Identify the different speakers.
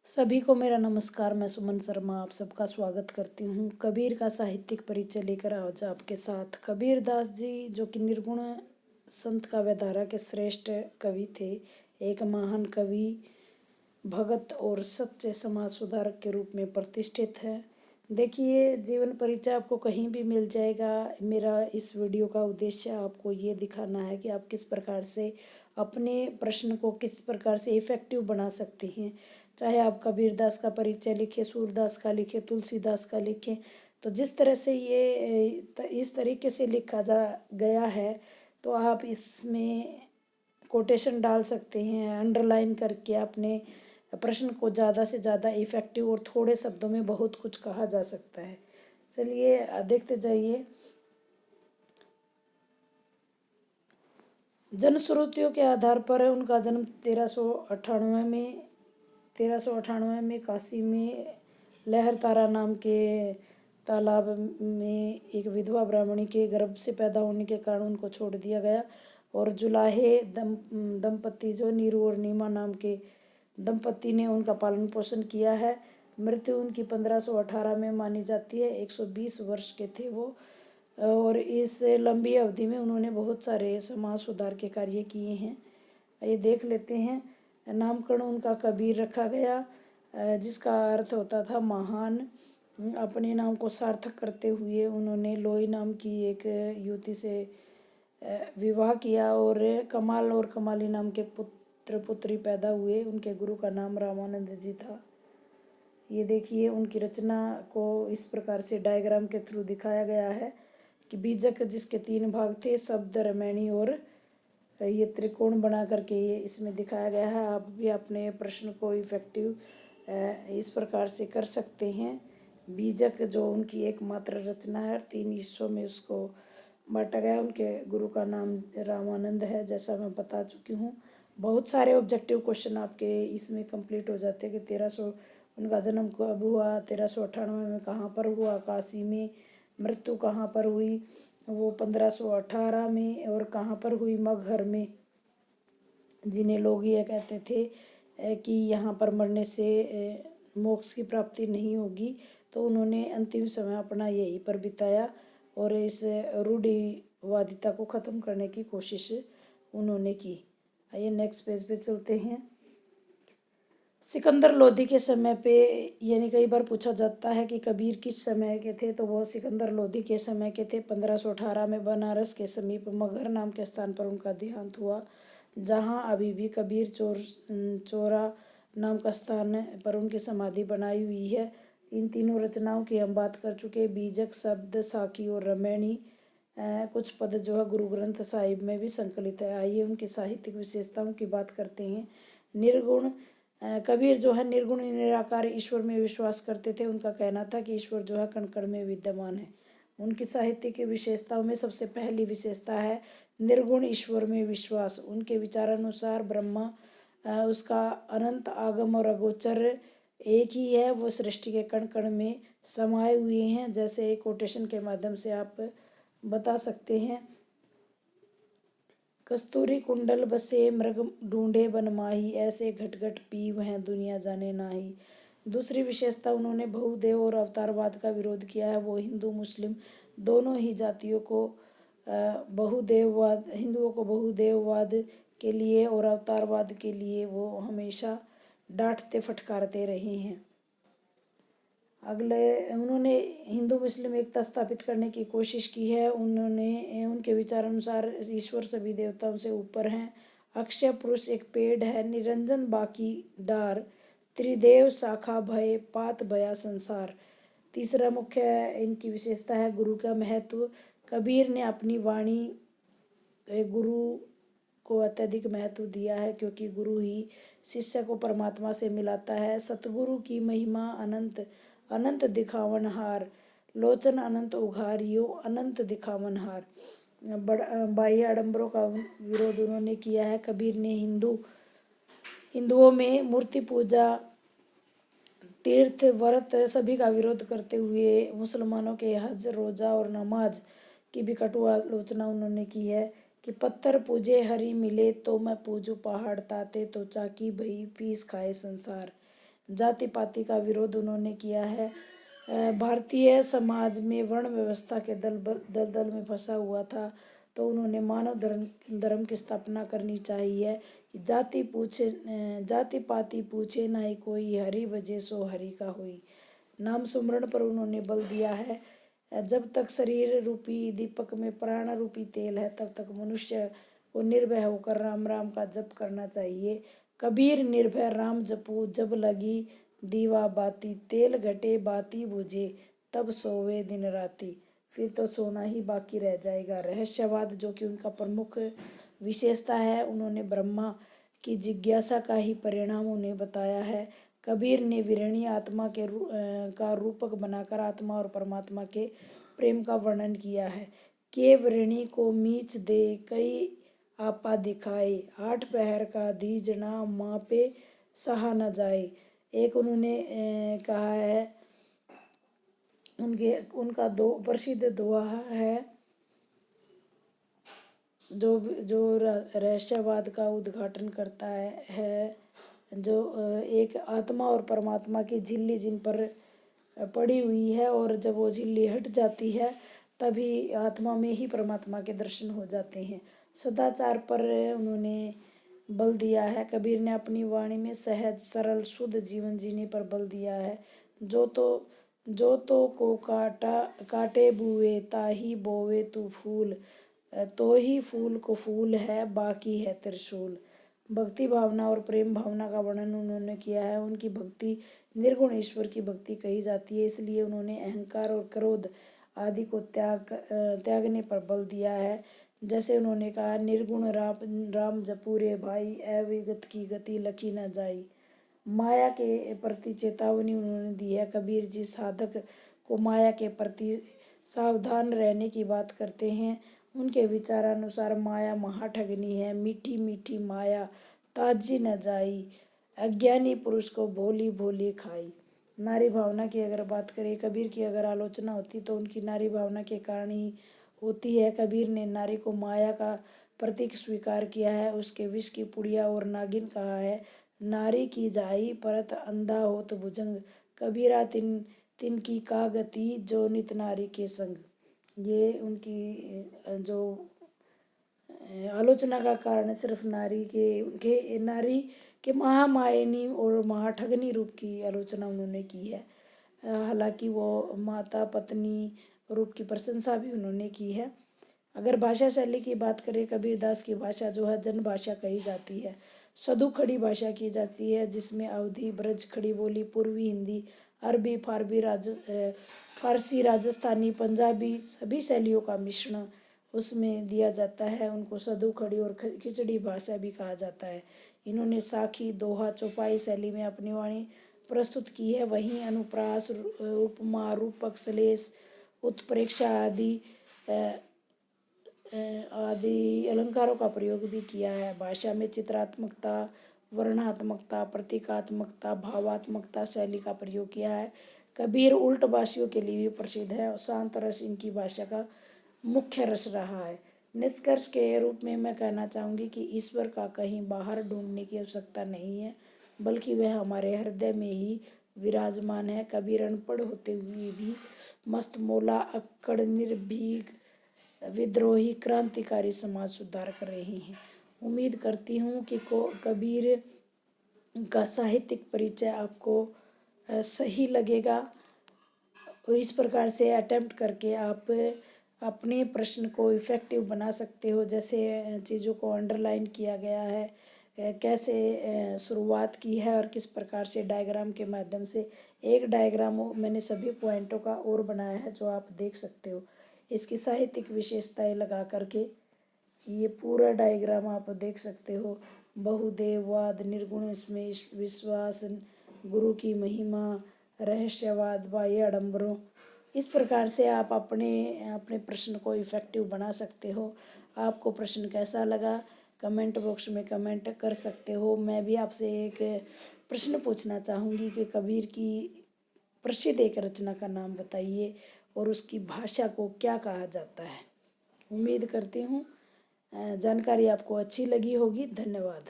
Speaker 1: सभी को मेरा नमस्कार। मैं सुमन शर्मा आप सबका स्वागत करती हूँ। कबीर का साहित्यिक परिचय लेकर आज आपके साथ। कबीर दास जी जो कि निर्गुण संत काव्यधारा के श्रेष्ठ कवि थे, एक महान कवि, भगत और सच्चे समाज सुधारक के रूप में प्रतिष्ठित है। देखिए, जीवन परिचय आपको कहीं भी मिल जाएगा। मेरा इस वीडियो का उद्देश्य आपको ये दिखाना है कि आप किस प्रकार से अपने प्रश्न को किस प्रकार से इफ़ेक्टिव बना सकते हैं। चाहे आप कबीर दास का परिचय लिखें, सूरदास का लिखें, तुलसीदास का लिखें, तो जिस तरह से ये इस तरीके से लिखा जा गया है, तो आप इसमें कोटेशन डाल सकते हैं, अंडरलाइन करके अपने प्रश्न को ज़्यादा से ज़्यादा इफ़ेक्टिव और थोड़े शब्दों में बहुत कुछ कहा जा सकता है। चलिए देखते जाइए। जनश्रुतियों के आधार पर उनका जन्म 1398 में काशी में लहर तारा नाम के तालाब में एक विधवा ब्राह्मणी के गर्भ से पैदा होने के कारण उनको छोड़ दिया गया और जुलाहे दंपति जो नीरू और नीमा नाम के दंपति ने उनका पालन पोषण किया है। मृत्यु उनकी 1518 में मानी जाती है। 120 वर्ष के थे वो और इस लंबी अवधि में उन्होंने बहुत सारे समाज सुधार के कार्य किए हैं। ये देख लेते हैं। नामकरण उनका कबीर रखा गया, जिसका अर्थ होता था महान। अपने नाम को सार्थक करते हुए उन्होंने लोई नाम की एक युवती से विवाह किया और कमाल और कमाली नाम के पुत्र पुत्री पैदा हुए। उनके गुरु का नाम रामानंद जी था। ये देखिए, उनकी रचना को इस प्रकार से डायग्राम के थ्रू दिखाया गया है कि बीजक जिसके 3 भाग थे, शब्द, रमैनी और ये त्रिकोण बना करके ये इसमें दिखाया गया है। आप भी अपने प्रश्न को इफेक्टिव इस प्रकार से कर सकते हैं। बीजक जो उनकी एकमात्र रचना है, 3 हिस्सों में उसको बांटा गया। उनके गुरु का नाम रामानंद है, जैसा मैं बता चुकी हूँ। बहुत सारे ऑब्जेक्टिव क्वेश्चन आपके इसमें कंप्लीट हो जाते हैं कि 1300 उनका जन्म कब हुआ, 1398 में कहाँ पर हुआ, काशी में। मृत्यु कहाँ पर हुई, वो 1518 में, और कहाँ पर हुई, मगहर में, जिन्हें लोग ये कहते थे कि यहाँ पर मरने से मोक्ष की प्राप्ति नहीं होगी। तो उन्होंने अंतिम समय अपना यहीं पर बिताया और इस रूढ़िवादिता को ख़त्म करने की कोशिश उन्होंने की। आइए नेक्स्ट पेज पे चलते हैं। सिकंदर लोधी के समय पे, यानी कई बार पूछा जाता है कि कबीर किस समय के थे, तो वो सिकंदर लोधी के समय के थे। 1518 में बनारस के समीप मगहर नाम के स्थान पर उनका देहांत हुआ, जहाँ अभी भी कबीर चौरा नाम का स्थान पर उनकी समाधि बनाई हुई है। इन तीनों रचनाओं की हम बात कर चुके। बीजक, शब्द, साखी और रमैनी, कुछ पद जो है गुरु ग्रंथ साहिब में भी संकलित है। आइए उनकी साहित्यिक विशेषताओं की बात करते हैं। निर्गुण कबीर जो है निर्गुण निराकार ईश्वर में विश्वास करते थे। उनका कहना था कि ईश्वर जो है कण कण में विद्यमान है। उनकी साहित्य की विशेषताओं में सबसे पहली विशेषता है निर्गुण ईश्वर में विश्वास। उनके विचारानुसार ब्रह्मा उसका अनंत आगम और अगोचर एक ही है। वो सृष्टि के कण कण में समाये हुए हैं। जैसे एक कोटेशन के माध्यम से आप बता सकते हैं। कस्तूरी कुंडल बसे मृग ढूंढे बन माही, ऐसे घट घट पीव हैं दुनिया जाने नाही। दूसरी विशेषता, उन्होंने बहुदेव और अवतारवाद का विरोध किया है। वो हिंदू मुस्लिम दोनों ही जातियों को हिंदुओं को बहुदेववाद के लिए और अवतारवाद के लिए वो हमेशा डांटते फटकारते रहे हैं। अगले, उन्होंने हिंदू मुस्लिम एकता स्थापित करने की कोशिश की है। उनके विचार अनुसार ईश्वर सभी देवताओं से ऊपर हैं। अक्षय पुरुष एक पेड़ है, निरंजन बाकी डार, त्रिदेव शाखा भय पात भया संसार। तीसरा मुख्य इनकी विशेषता है गुरु का महत्व। कबीर ने अपनी वाणी गुरु को अत्यधिक महत्व दिया है, क्योंकि गुरु ही शिष्य को परमात्मा से मिलाता है। सतगुरु की महिमा अनंत अनंत दिखावनहार, लोचन अनंत उघारियो अनंत दिखावनहार। बाह्य आडंबरों का विरोध उन्होंने किया है। कबीर ने हिंदुओं में मूर्ति पूजा, तीर्थ, व्रत सभी का विरोध करते हुए मुसलमानों के हज, रोजा और नमाज की भी कटु आलोचना उन्होंने की है कि पत्थर पूजे हरि मिले तो मैं पूजू पहाड़, ताते तो चाकी भई पीस खाए संसार। जाति पाति का विरोध उन्होंने किया है। भारतीय समाज में वर्ण व्यवस्था के दलदल में फंसा हुआ था, तो उन्होंने मानव धर्म की स्थापना करनी चाहिए कि जाति पाति पूछे नहीं कोई, हरि भजे सो हरि का होई। नाम सुमरण पर उन्होंने बल दिया है। जब तक शरीर रूपी दीपक में प्राण रूपी तेल है, तब तक मनुष्य को निर्भय होकर राम राम का जप करना चाहिए। कबीर निर्भय राम जपू, जब लगी दीवा बाती, तेल घटे बाती बुझे, तब सोवे दिन राती। फिर तो सोना ही बाकी रह जाएगा। रहस्यवाद जो कि उनका प्रमुख विशेषता है, उन्होंने ब्रह्मा की जिज्ञासा का ही परिणाम उन्हें बताया है। कबीर ने विरणी आत्मा का रूपक बनाकर आत्मा और परमात्मा के प्रेम का वर्णन किया है। के विरणी को मीच दे कई आपा दिखाए, 8 पहर का दीजना माँ पे सहा न जाए। एक उन्होंने कहा है, उनका दो प्रसिद्ध दोहा है जो रहस्यवाद का उद्घाटन करता है, जो एक आत्मा और परमात्मा की झिल्ली जिन पर पड़ी हुई है, और जब वो झिल्ली हट जाती है तभी आत्मा में ही परमात्मा के दर्शन हो जाते हैं। सदाचार पर उन्होंने बल दिया है। कबीर ने अपनी वाणी में सहज सरल शुद्ध जीवन जीने पर बल दिया है। जो तो को काटे बुए, ताही बोवे तू फूल, तो ही फूल को फूल है, बाकी है त्रिशूल। भक्ति भावना और प्रेम भावना का वर्णन उन्होंने किया है। उनकी भक्ति निर्गुण ईश्वर की भक्ति कही जाती है, इसलिए उन्होंने अहंकार और क्रोध आदि को त्यागने पर बल दिया है। जैसे उन्होंने कहा, निर्गुण राम जपू रे भाई, अविगत की गति लखी न जाई। माया के प्रति चेतावनी उन्होंने दी है। कबीर जी साधक को माया के प्रति सावधान रहने की बात करते हैं। उनके विचारानुसार माया महाठगनी है, मीठी मीठी माया ताजी न जाई, अज्ञानी पुरुष को भोली भोली खाई। नारी भावना की अगर बात करें, कबीर की अगर आलोचना होती तो उनकी नारी भावना के कारण ही होती है। कबीर ने नारी को माया का प्रतीक स्वीकार किया है, उसके विष की पुड़िया और नागिन कहा है। नारी की जाई परत अंधा होत भुजंग, कबीरा तिनकी का गति जो नित नारी के संग। ये उनकी जो आलोचना का कारण सिर्फ नारी के महामायनी और महाठगनी रूप की आलोचना उन्होंने की है। हालांकि वो माता पत्नी रूप की प्रशंसा भी उन्होंने की है। अगर भाषा शैली की बात करें, कबीरदास की भाषा जो है जन भाषा कही जाती है। सदु खड़ी भाषा की जाती है, जिसमें अवधी ब्रज खड़ी बोली, पूर्वी हिंदी, अरबी फारसी, राजस्थानी, पंजाबी सभी शैलियों का मिश्रण उसमें दिया जाता है। उनको सदु खड़ी और खिचड़ी भाषा भी कहा जाता है। इन्होंने साखी, दोहा, चौपाई शैली में अपनी वाणी प्रस्तुत की है। वहीं अनुप्रास, उपमा, रूपक, श्लेष, उत्प्रेक्षा आदि अलंकारों का प्रयोग भी किया है। भाषा में चित्रात्मकता, वर्णात्मकता, प्रतीकात्मकता, भावात्मकता शैली का प्रयोग किया है। कबीर उल्टभाषियों के लिए भी प्रसिद्ध है और शांत रस इनकी भाषा का मुख्य रस रहा है। निष्कर्ष के रूप में मैं कहना चाहूँगी कि ईश्वर का कहीं बाहर ढूंढने की आवश्यकता नहीं है, बल्कि वह हमारे हृदय में ही विराजमान है। कबीर अनपढ़ होते हुए भी मस्तमौला, अक्कड़, निर्भीक, विद्रोही, क्रांतिकारी समाज सुधार कर रहे हैं। उम्मीद करती हूँ कि कबीर का साहित्यिक परिचय आपको सही लगेगा और इस प्रकार से अटेम्प्ट करके आप अपने प्रश्न को इफ़ेक्टिव बना सकते हो। जैसे चीज़ों को अंडरलाइन किया गया है, कैसे शुरुआत की है और किस प्रकार से डायग्राम के माध्यम से एक डायग्राम मैंने सभी पॉइंटों का और बनाया है, जो आप देख सकते हो। इसकी साहित्यिक विशेषताएं लगा करके ये पूरा डायग्राम आप देख सकते हो। बहुदेववाद, निर्गुण इसमें विश्वास, गुरु की महिमा, रहस्यवाद, बाह्य आडंबरों, इस प्रकार से आप अपने प्रश्न को इफ़ेक्टिव बना सकते हो। आपको प्रश्न कैसा लगा कमेंट बॉक्स में कमेंट कर सकते हो। मैं भी आपसे एक प्रश्न पूछना चाहूँगी कि कबीर की प्रसिद्ध एक रचना का नाम बताइए और उसकी भाषा को क्या कहा जाता है। उम्मीद करती हूँ जानकारी आपको अच्छी लगी होगी। धन्यवाद।